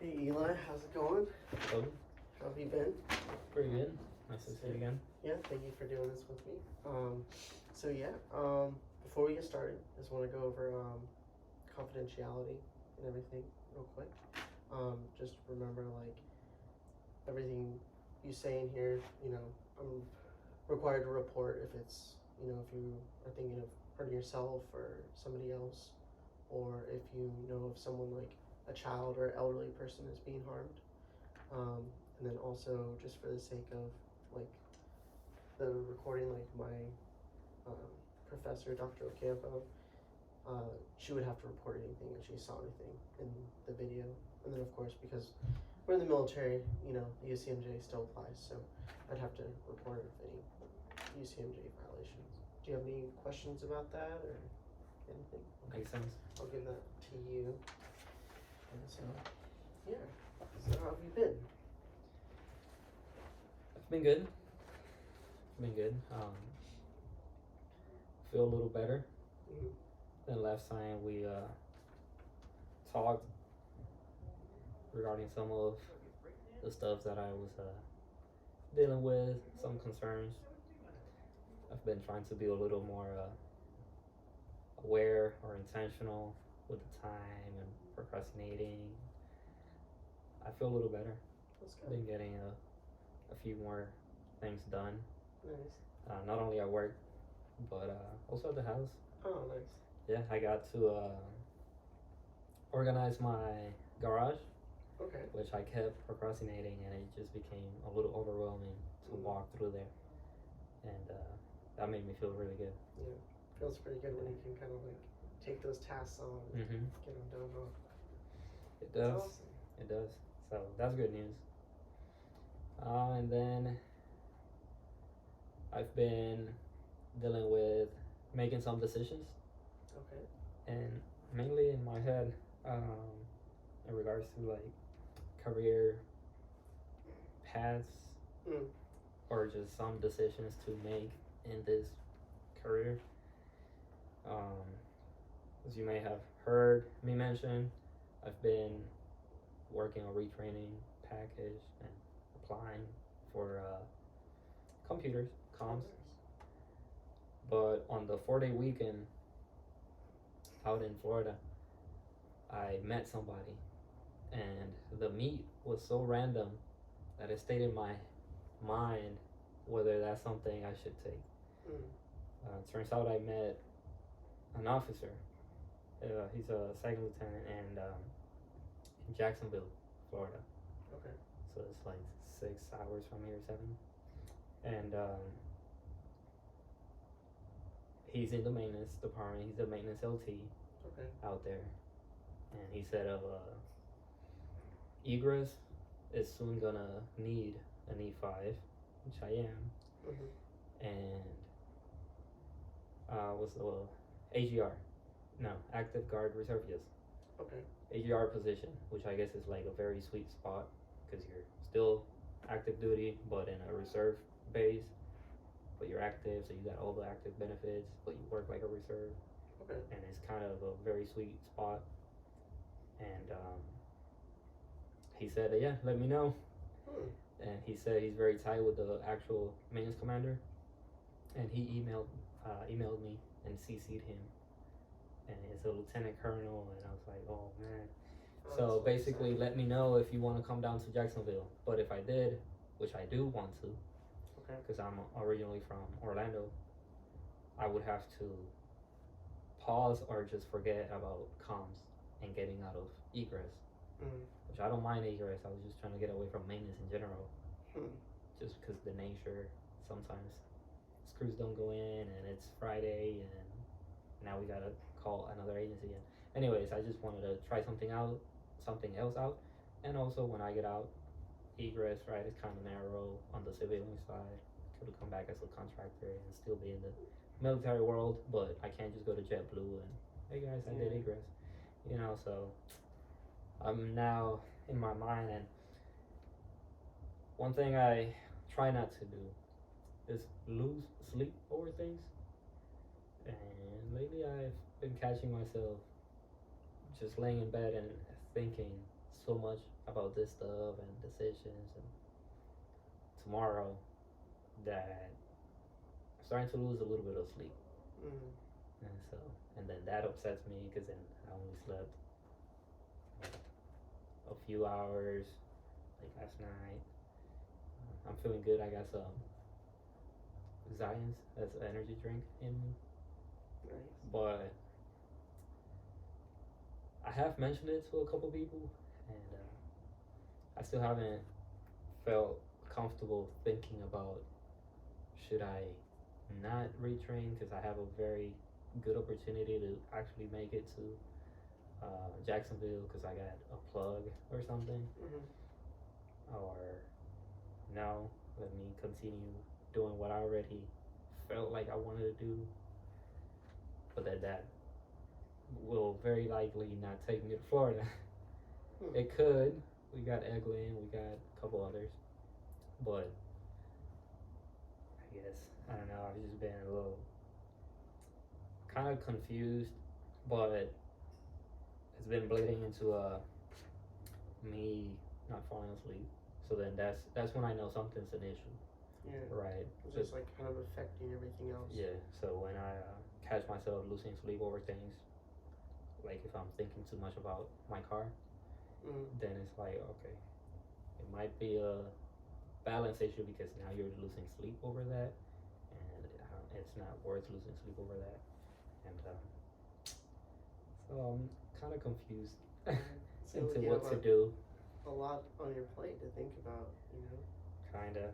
Hey Eli, how's it going? Oh, How have you been? pretty good. Nice to see you again. Yeah, thank you for doing this with me. Before we get started, I just want to go over confidentiality and everything real quick. Just remember, like, everything you say in here, I'm required to report if it's, if you are thinking of hurting yourself or somebody else, or if you know of someone like a child or elderly person is being harmed. And then also, just for the sake of like the recording, like my professor, Dr. Ocampo, she would have to report anything if she saw anything in the video. And then, of course, because we're in the military, the UCMJ still applies, so I'd have to report any UCMJ violations. Do you have any questions about that or anything? Makes sense. I'll give that to you. And so, yeah. So how have you been? It's been good. Feel a little better than last time we talked regarding some of the stuff that I was dealing with, some concerns. I've been trying to be a little more aware or intentional with the time and procrastinating. I feel a little better. That's good. Been getting a few more things done. Nice. Not only at work, but also at the house. Oh, nice. Yeah, I got to organize my garage, Okay. which I kept procrastinating, and it just became a little overwhelming to walk through there. And that made me feel really good. Yeah, feels pretty good when you can kind of like take those tasks on and get them done. Huh? It does. That's awesome. It does. So that's good news. And then I've been dealing with making some decisions. Okay. And mainly in my head, in regards to like career paths or just some decisions to make in this career. As you may have heard me mention, I've been working on retraining package and applying for computers, comms. But on the 4-day weekend out in Florida, I met somebody, and the meet was so random that it stayed in my mind whether that's something I should take. Turns out I met an officer. He's a second lieutenant and in Jacksonville, Florida. Okay. So it's like 6 hours from here, 7. And he's in the maintenance department. He's a maintenance LT out there. And he said egress is soon gonna need an E5, which I am. And what's the AGR? No, active guard reserve, yes. Okay. AGR position, which I guess is like a very sweet spot because you're still active duty, but in a reserve base. But you're active, so you got all the active benefits, but you work like a reserve. Okay. And it's kind of a very sweet spot. And he said, yeah, let me know. And he said he's very tight with the actual maintenance commander. And he emailed me and CC'd him. And it's a lieutenant colonel, and I was like, oh man. So basically, let me know if you want to come down to Jacksonville. But if I did, which I do want to, because I'm originally from Orlando, I would have to pause or just forget about comms and getting out of egress, which I don't mind egress. I was just trying to get away from maintenance in general, just because the nature, sometimes screws don't go in and it's Friday and now we gotta call another agency in. Anyways, I just wanted to try something else out. And also when I get out, egress, right, is kind of narrow on the civilian side. Could come back as a contractor and still be in the military world, but I can't just go to JetBlue and, hey guys, I did egress. So I'm now in my mind, and one thing I try not to do is lose sleep over things. And lately I've been catching myself just laying in bed and thinking so much about this stuff and decisions and tomorrow that I'm starting to lose a little bit of sleep. Mm. And so, and then that upsets me because then I only slept a few hours, like last night. I'm feeling good. I got some Zions, that's an energy drink in me. Nice. But I have mentioned it to a couple people, and I still haven't felt comfortable thinking about should I not retrain because I have a very good opportunity to actually make it to Jacksonville because I got a plug or something, or no, let me continue doing what I already felt like I wanted to do, but that will very likely not take me to Florida. It could. We got Eglin, we got a couple others, but I guess I don't know. I've just been a little kind of confused, but it's been bleeding into me not falling asleep. So then that's when I know something's an issue. Yeah. Right. It's just like kind of affecting everything else. Yeah. So when I catch myself losing sleep over things, like if I'm thinking too much about my car, then it's like, okay, it might be a balance issue because now you're losing sleep over that, and it's not worth losing sleep over that. And so I'm kind of confused into what to do. A lot on your plate to think about, Kinda,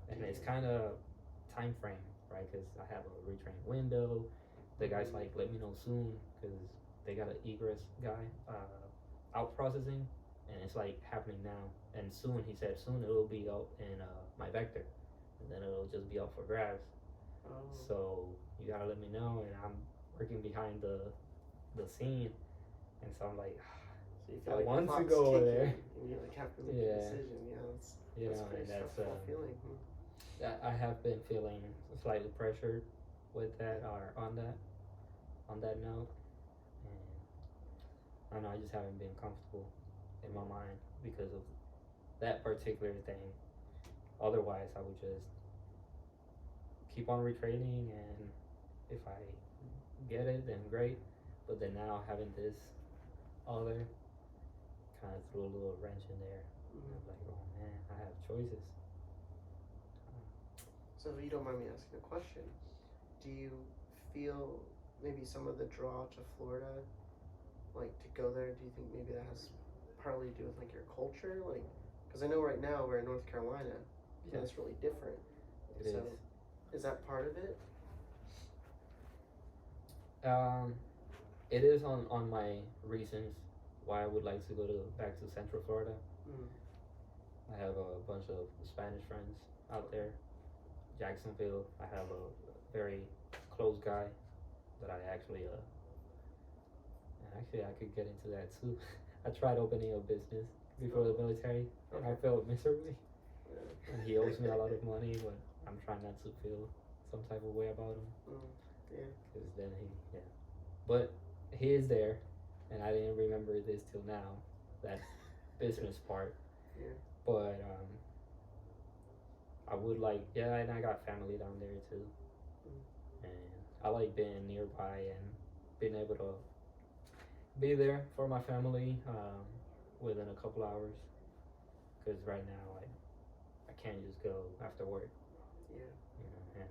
and it's kind of time frame, right? Because I have a retrain window. The guy's like, let me know soon because they got an egress guy out processing, and it's like happening now. And soon, he said, soon it'll be out in my vector, and then it'll just be up for grabs. Oh. So you gotta let me know, and I'm working behind the scene, and so I'm like, so you feel I like want to go over there, and you like have to make a decision. Yeah, that's pretty stressful feeling. I have been feeling slightly pressured with that or on that note, and I don't know, I just haven't been comfortable in my mind because of that particular thing. Otherwise, I would just keep on retraining, and if I get it, then great. But then now having this other kind of threw a little wrench in there. I'm like, oh man, I have choices. So if you don't mind me asking a question, do you feel maybe some of the draw to Florida, like to go there, do you think maybe that has partly to do with like your culture? Like, because I know right now we're in North Carolina, so that's really different. Is that part of it? It is on my reasons why I would like to go back to Central Florida. I have a bunch of Spanish friends out there. Jacksonville, I have a very close guy that I actually I could get into that too. I tried opening a business before the military, and I failed miserably. And he owes me a lot of money, but I'm trying not to feel some type of way about him. Because then but he is there, and I didn't remember this till now, that business part. But I would like, and I got family down there too, and I like being nearby and being able to be there for my family within a couple hours. Because right now I can't just go after work. And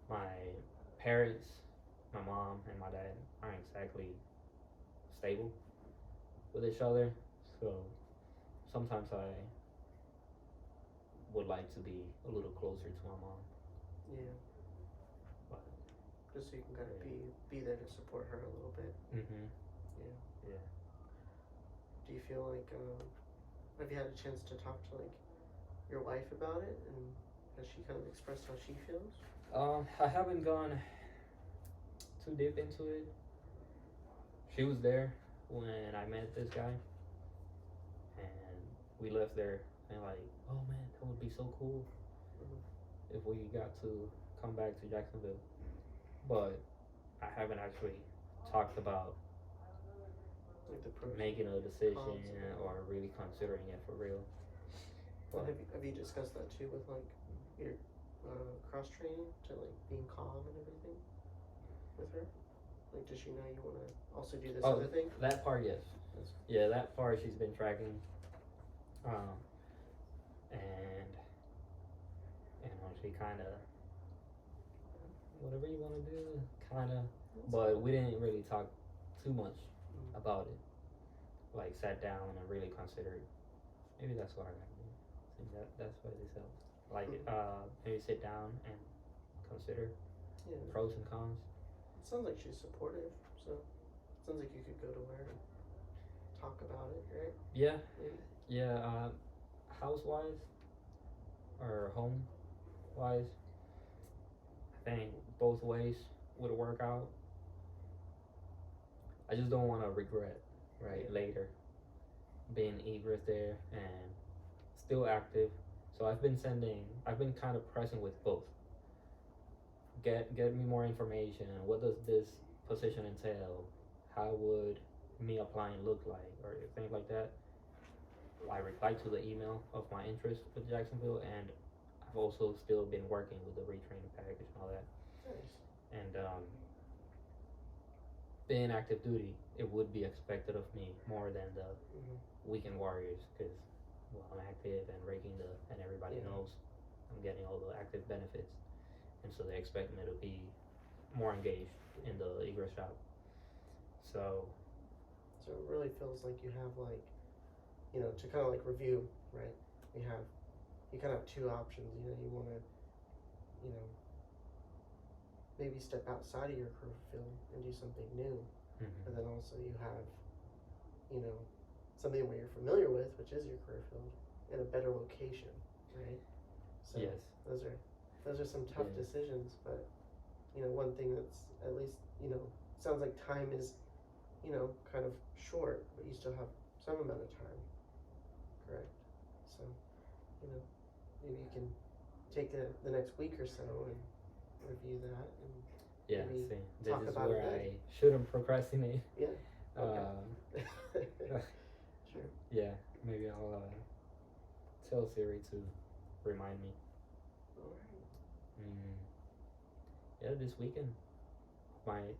my parents, my mom and my dad aren't exactly stable with each other, so sometimes I would like to be a little closer to my mom. But just so you can kind of be there to support her a little bit. Do you feel like have you had a chance to talk to like your wife about it, and has she kind of expressed how she feels? I haven't gone too deep into it. She was there when I met this guy, and we left there and like, oh man, that would be so cool if we got to come back to Jacksonville. But I haven't actually talked about Like the pros. making a decision cons. or really considering it for real. Well, have you discussed that too with like your cross training to like being calm and everything with her? Like, does she know you want to also do this other thing? That part, yes. Yeah, that part she's been tracking. And she kind of, whatever you want to do, kind of. But we didn't really talk too much about it. Like, sat down and really considered. Maybe that's what I got to do. I think that's what this helps. Like, maybe sit down and consider pros and cons. It sounds like she's supportive, so it sounds like you could go to her and talk about it, right? Yeah. Maybe. Yeah. House-wise or home-wise, I think both ways would work out. I just don't want to regret, right, later being egress there and still active. So I've been kind of pressing with both. Get me more information. What does this position entail? How would me applying look like, or things like that. I replied to the email of my interest with Jacksonville, and I've also still been working with the retraining package and all that. Nice. And being active duty, it would be expected of me more than the weekend warriors, because I'm active and raking and everybody knows I'm getting all the active benefits, and so they expect me to be more engaged in the egress shop. So it really feels like you have like, to kind of like review, right? You kind of have two options. You want to, maybe step outside of your career field and do something new. But then also you have, something where you're familiar with, which is your career field, in a better location, right? So yes, those are some tough decisions. But one thing that's at least sounds like time is kind of short, but you still have some amount of time, correct? So maybe you can take the next week or so and review that and maybe this talk is about where it. I shouldn't procrastinate. Yeah. Okay. Sure. Yeah, maybe I'll tell Siri to remind me. All right. Yeah, this weekend might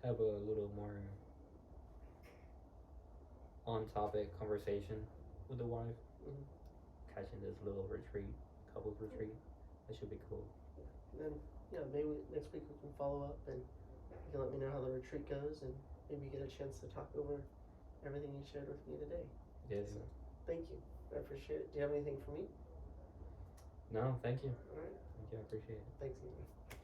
have a little more on-topic conversation with the wife. Catching this little couples retreat. That should be cool. And then maybe next week we can follow up and you can let me know how the retreat goes and maybe get a chance to talk over everything you shared with me today. Yes. So, thank you. I appreciate it. Do you have anything for me? No, thank you. All right. Thank you. I appreciate it. Thanks, Ethan.